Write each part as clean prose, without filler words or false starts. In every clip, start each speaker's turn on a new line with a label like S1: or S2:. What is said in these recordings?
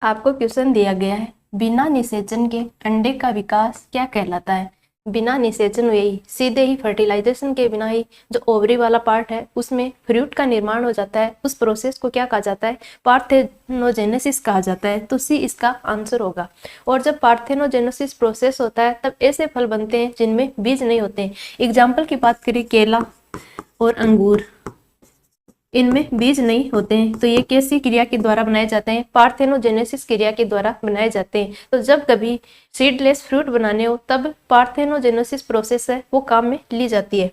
S1: आपको क्वेश्चन दिया गया है, बिना निषेचन के अंडे का विकास क्या कहलाता है। बिना निषेचन यही सीधे ही फर्टिलाइजेशन के बिना ही जो ओवरी वाला पार्ट है उसमें फ्रूट का निर्माण हो जाता है। उस प्रोसेस को क्या कहा जाता है, पार्थेनोजेनेसिस कहा जाता है। तो सी इसका आंसर होगा। और जब पार्थेनोजेनेसिस प्रोसेस होता है तब ऐसे फल बनते हैं जिनमें बीज नहीं होते। एग्जाम्पल की बात करें, केला और अंगूर, इनमें बीज नहीं होते हैं। तो ये कैसी क्रिया के द्वारा बनाए जाते हैं, पार्थेनोजेनेसिस क्रिया के द्वारा बनाए जाते हैं। तो जब कभी सीडलेस फ्रूट बनाने हो तब पार्थेनोजेनेसिस प्रोसेस है वो काम में ली जाती है।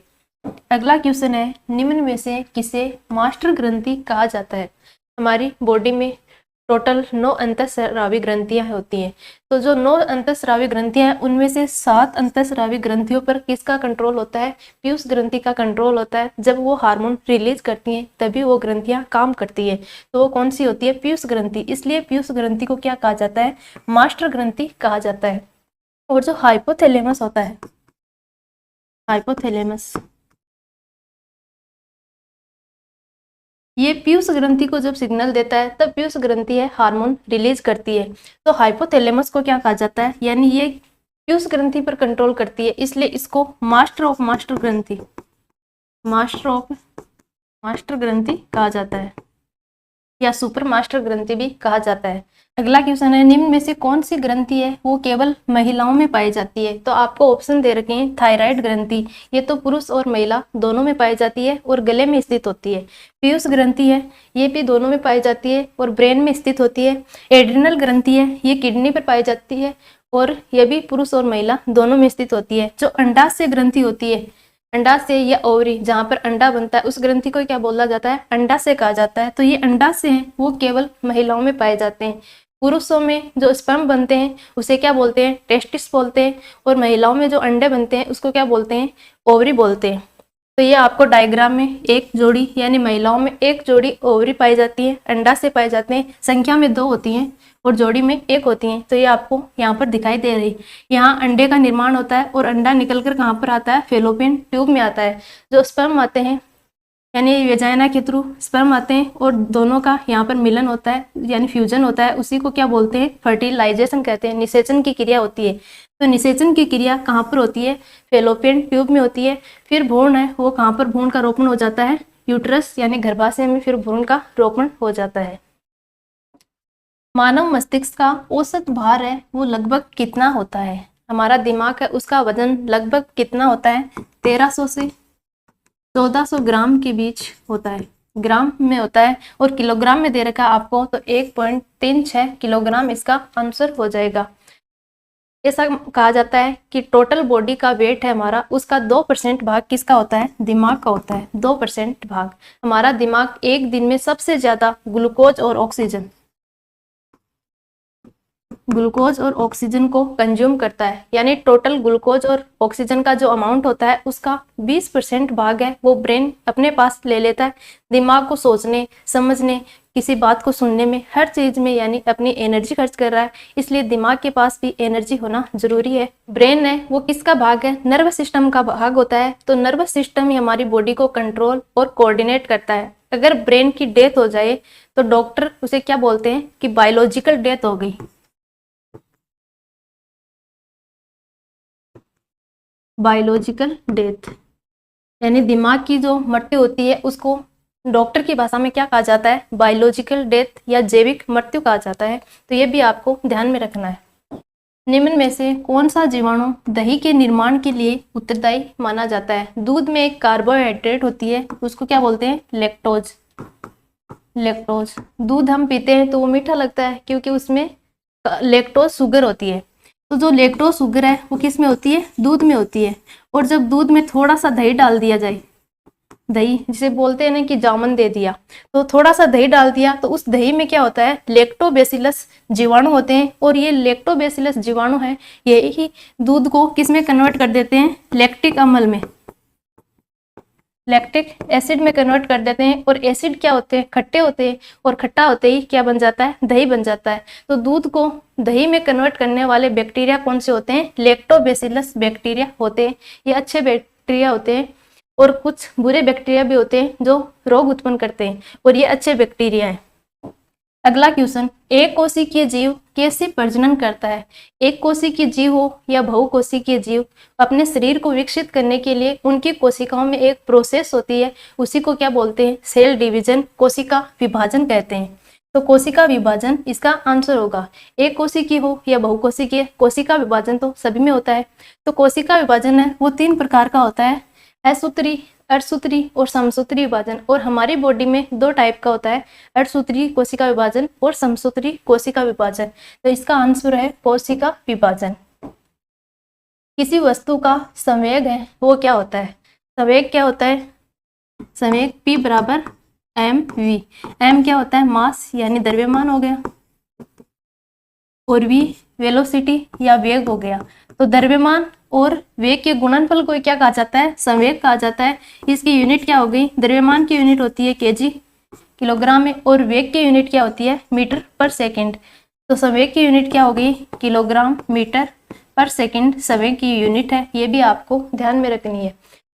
S1: अगला क्वेश्चन है, निम्न में से किसे मास्टर ग्रंथि कहा जाता है। हमारी बॉडी में टोटल 9 अंतःस्रावी ग्रंथियां होती हैं। तो जो 9 अंतःस्रावी ग्रंथियां हैं उनमें से 7 अंतःस्रावी ग्रंथियों पर किसका कंट्रोल होता है, पीयूष ग्रंथि का कंट्रोल होता है। जब वो हार्मोन रिलीज करती हैं तभी वो ग्रंथियां काम करती है। तो वो कौन सी होती है, पीयूष ग्रंथि। इसलिए पीयूष ग्रंथि को क्या कहा जाता है, मास्टर ग्रंथि कहा जाता है। और जो हाइपोथैलेमस होता है, हाइपोथैलेमस, ये पीयूष ग्रंथि को जब सिग्नल देता है तब पीयूष ग्रंथि है हार्मोन रिलीज करती है। तो हाइपोथैलेमस को क्या कहा जाता है, यानी ये पीयूष ग्रंथि पर कंट्रोल करती है, इसलिए इसको मास्टर ऑफ मास्टर ग्रंथि, मास्टर ऑफ मास्टर ग्रंथि कहा जाता है, या सुपर मास्टर ग्रंथि भी कहा जाता है। अगला क्वेश्चन है, निम्न में से कौन सी ग्रंथि है वो केवल महिलाओं में पाई जाती है। तो आपको ऑप्शन दे रखे हैं, थायराइड ग्रंथि, ये तो पुरुष और महिला दोनों में पाई जाती है और गले में स्थित होती है। पीयूष ग्रंथि है, ये भी दोनों में पाई जाती है और ब्रेन में स्थित होती है। एड्रिनल ग्रंथि है, ये किडनी पर पाई जाती है और यह भी पुरुष और महिला दोनों में स्थित होती है। जो अंडाशय ग्रंथि होती है, अंडाशय या ओवरी, जहाँ पर अंडा बनता है उस ग्रंथि को क्या बोला जाता है, अंडाशय कहा जाता है। तो ये अंडाशय हैं वो केवल महिलाओं में पाए जाते हैं। पुरुषों में जो स्पर्म बनते हैं उसे क्या बोलते हैं, टेस्टिस बोलते हैं। और महिलाओं में जो अंडे बनते हैं उसको क्या बोलते हैं, ओवरी बोलते हैं। तो ये आपको डायग्राम में एक जोड़ी, यानी महिलाओं में एक जोड़ी ओवरी पाई जाती है, अंडाशय पाए जाते हैं। संख्या में 2 होती हैं और जोड़ी में 1 होती हैं। तो ये आपको यहाँ पर दिखाई दे रही। यहाँ अंडे का निर्माण होता है और अंडा निकलकर कहाँ पर आता है, फेलोपियन ट्यूब में आता है। जो स्पर्म आते हैं, यानी वेजाइना के थ्रू स्पर्म आते हैं और दोनों का यहाँ पर मिलन होता है, यानी फ्यूजन होता है। उसी को क्या बोलते हैं, फर्टिलाइजेशन कहते हैं। निषेचन की क्रिया होती है। तो निषेचन की क्रिया कहाँ पर होती है, फेलोपियन ट्यूब में होती है। फिर भ्रूण है वो कहाँ पर, भ्रूण का रोपण हो जाता है, यूट्रस यानी गर्भाशय में फिर भ्रूण का रोपण हो जाता है। मानव मस्तिष्क का औसत भार है वो लगभग कितना होता है। हमारा दिमाग है उसका वजन लगभग कितना होता है, 1300 से 1400 ग्राम के बीच होता है, ग्राम में होता है। और किलोग्राम में दे रखा है आपको, तो 1.36 किलोग्राम इसका आंसर हो जाएगा। ऐसा कहा जाता है कि टोटल बॉडी का वेट है हमारा, उसका 2% भाग किसका होता है, दिमाग का होता है। 2% भाग। हमारा दिमाग एक दिन में सबसे ज्यादा ग्लूकोज और ऑक्सीजन को कंज्यूम करता है। यानी टोटल ग्लूकोज और ऑक्सीजन का जो अमाउंट होता है उसका 20% भाग है वो ब्रेन अपने पास ले लेता है। दिमाग को सोचने, समझने, किसी बात को सुनने में, हर चीज में यानी अपनी एनर्जी खर्च कर रहा है। इसलिए दिमाग के पास भी एनर्जी होना जरूरी है। ब्रेन है वो किसका भाग है, नर्वस सिस्टम का भाग होता है। तो नर्वस सिस्टम ही हमारी बॉडी को कंट्रोल और कोऑर्डिनेट करता है। अगर ब्रेन की डेथ हो जाए तो डॉक्टर उसे क्या बोलते हैं कि बायोलॉजिकल डेथ हो गई, बायोलॉजिकल डेथ। यानी दिमाग की जो मृत्यु होती है उसको डॉक्टर की भाषा में क्या कहा जाता है, बायोलॉजिकल डेथ या जैविक मृत्यु कहा जाता है। तो ये भी आपको ध्यान में रखना है। निम्न में से कौन सा जीवाणु दही के निर्माण के लिए उत्तरदायी माना जाता है। दूध में एक कार्बोहाइड्रेट होती है उसको क्या बोलते हैं, लैक्टोज। लैक्टोज दूध हम पीते हैं तो वो मीठा लगता है क्योंकि उसमें लैक्टोज शुगर होती है। तो जो लैक्टोज शुगर है वो किस में होती है, दूध में होती है। और जब दूध में थोड़ा सा दही डाल दिया जाए, दही जिसे बोलते हैं ना कि जामन दे दिया, तो थोड़ा सा दही डाल दिया तो उस दही में क्या होता है, लैक्टोबैसिलस जीवाणु होते हैं। और ये लैक्टोबैसिलस जीवाणु है यही दूध को किस में कन्वर्ट कर देते हैं, लैक्टिक अम्ल में, लैक्टिक एसिड में कन्वर्ट कर देते हैं। और एसिड क्या होते हैं, खट्टे होते हैं। और खट्टा होते ही क्या बन जाता है, दही बन जाता है। तो दूध को दही में कन्वर्ट करने वाले बैक्टीरिया कौन से होते हैं, लैक्टोबैसिलस बैक्टीरिया होते हैं। ये अच्छे बैक्टीरिया होते हैं। और कुछ बुरे बैक्टीरिया भी होते हैं जो रोग उत्पन्न करते हैं और ये अच्छे बैक्टीरिया हैं। अगला क्वेश्चन, एक कोशिकीय जीव कैसे प्रजनन करता है? एक कोशिकीय जीव हो या बहुकोशिकीय जीव, अपने शरीर को विकसित करने के लिए उनकी कोशिकाओं में एक प्रोसेस होती है, उसी को क्या बोलते हैं? सेल डिवीजन, कोशिका विभाजन कहते हैं। तो कोशिका विभाजन इसका आंसर होगा। एक कोशिकीय हो या बहुकोशिकीय, कोशिका विभाजन तो सभी में होता है। तो कोशिका विभाजन है वो 3 प्रकार का होता है, असूत्री, अर्धसूत्री और समसूत्री विभाजन। और हमारी बॉडी में 2 टाइप का होता है, अर्धसूत्री कोशिका विभाजन और समसूत्री कोशिका विभाजन। तो इसका आंसर है कोशिका विभाजन। किसी वस्तु का संवेग है वो क्या होता है? संवेग क्या होता है? संवेग P बराबर mv। m क्या होता है? मास यानी द्रव्यमान हो गया, और v वेलोसिटी या वेग हो गया। तो द्रव्यमान और वेग के गुणनफल को क्या कहा जाता है? संवेग कहा जाता है। इसकी यूनिट क्या हो गई? द्रव्यमान की यूनिट होती है केजी, किलोग्राम में, और वेग की यूनिट क्या होती है? मीटर पर सेकंड। तो संवेग की यूनिट क्या हो गई? किलोग्राम मीटर पर सेकंड संवेग की यूनिट है, ये भी आपको ध्यान में रखनी है।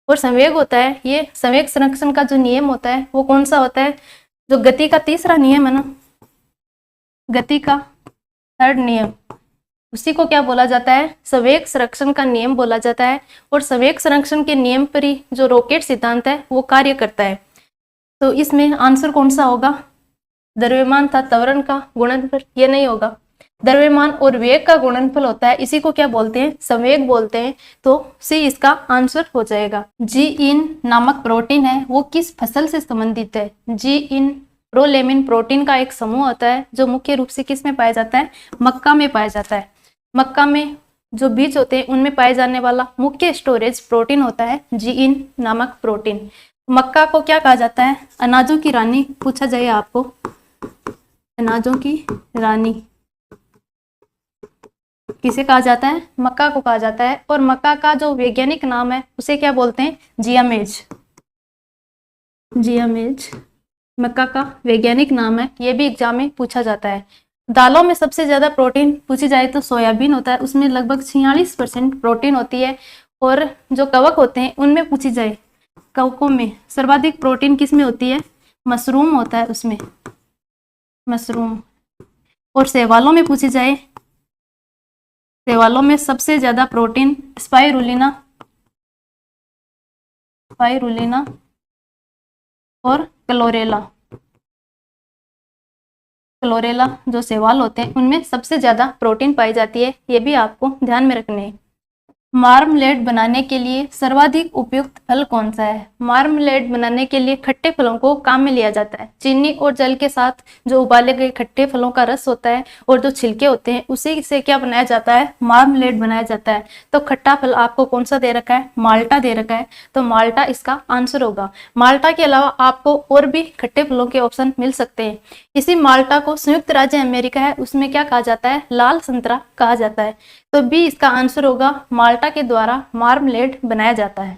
S1: और संवेग होता है, ये संवेग संरक्षण का जो नियम होता है वो कौन सा होता है? जो गति का तीसरा नियम है ना, गति का 3rd नियम, उसी को क्या बोला जाता है? संवेग संरक्षण का नियम बोला जाता है। और संवेग संरक्षण के नियम पर ही जो रॉकेट सिद्धांत है वो कार्य करता है। तो इसमें आंसर कौन सा होगा? द्रव्यमान था त्वरण का गुणनफल, ये नहीं होगा। द्रव्यमान और वेग का गुणनफल होता है, इसी को क्या बोलते हैं? संवेग बोलते हैं। तो सी इसका आंसर हो जाएगा। जीइन नामक प्रोटीन है वो किस फसल से संबंधित है? जीइन प्रोलेमिन प्रोटीन का एक समूह होता है जो मुख्य रूप से किस में पाया जाता है? मक्का में पाया जाता है। मक्का में जो बीज होते हैं उनमें पाए जाने वाला मुख्य स्टोरेज प्रोटीन होता है जीइन नामक प्रोटीन। मक्का को क्या कहा जाता है? अनाजों की रानी पूछा जाए आपको, अनाजों की रानी किसे कहा जाता है? मक्का को कहा जाता है। और मक्का का जो वैज्ञानिक नाम है उसे क्या बोलते हैं? जियामेज। जियामेज मक्का का वैज्ञानिक नाम है, ये भी एग्जाम में पूछा जाता है। दालों में सबसे ज्यादा प्रोटीन पूछी जाए तो सोयाबीन होता है, उसमें लगभग 46% प्रोटीन होती है। और जो कवक होते हैं उनमें पूछी जाए, कवकों में सर्वाधिक प्रोटीन किस में होती है? मशरूम होता है उसमें, मशरूम। और शैवालों में पूछी जाए, शैवालों में सबसे ज्यादा प्रोटीन स्पाइरुलिना, स्पाइरुलिना और क्लोरेला। क्लोरेला जो शैवाल होते हैं उनमें सबसे ज्यादा प्रोटीन पाई जाती है, ये भी आपको ध्यान में रखने हैं। मार्मलेड बनाने के लिए सर्वाधिक उपयुक्त फल कौन सा है? मार्मलेड बनाने के लिए खट्टे फलों को काम में लिया जाता है। चीनी और जल के साथ जो उबाले गए खट्टे फलों का रस होता है और जो छिलके होते हैं उसी से क्या बनाया जाता है? मार्मलेड बनाया जाता है। तो खट्टा फल आपको कौन सा दे रखा है? माल्टा दे रखा है। तो माल्टा इसका आंसर होगा। माल्टा के अलावा आपको और भी खट्टे फलों के ऑप्शन मिल सकते हैं। इसी माल्टा को संयुक्त राज्य अमेरिका है उसमें क्या कहा जाता है? लाल संतरा कहा जाता है। तो बी इसका आंसर होगा, माल्टा के द्वारा मार्मलेड बनाया जाता है।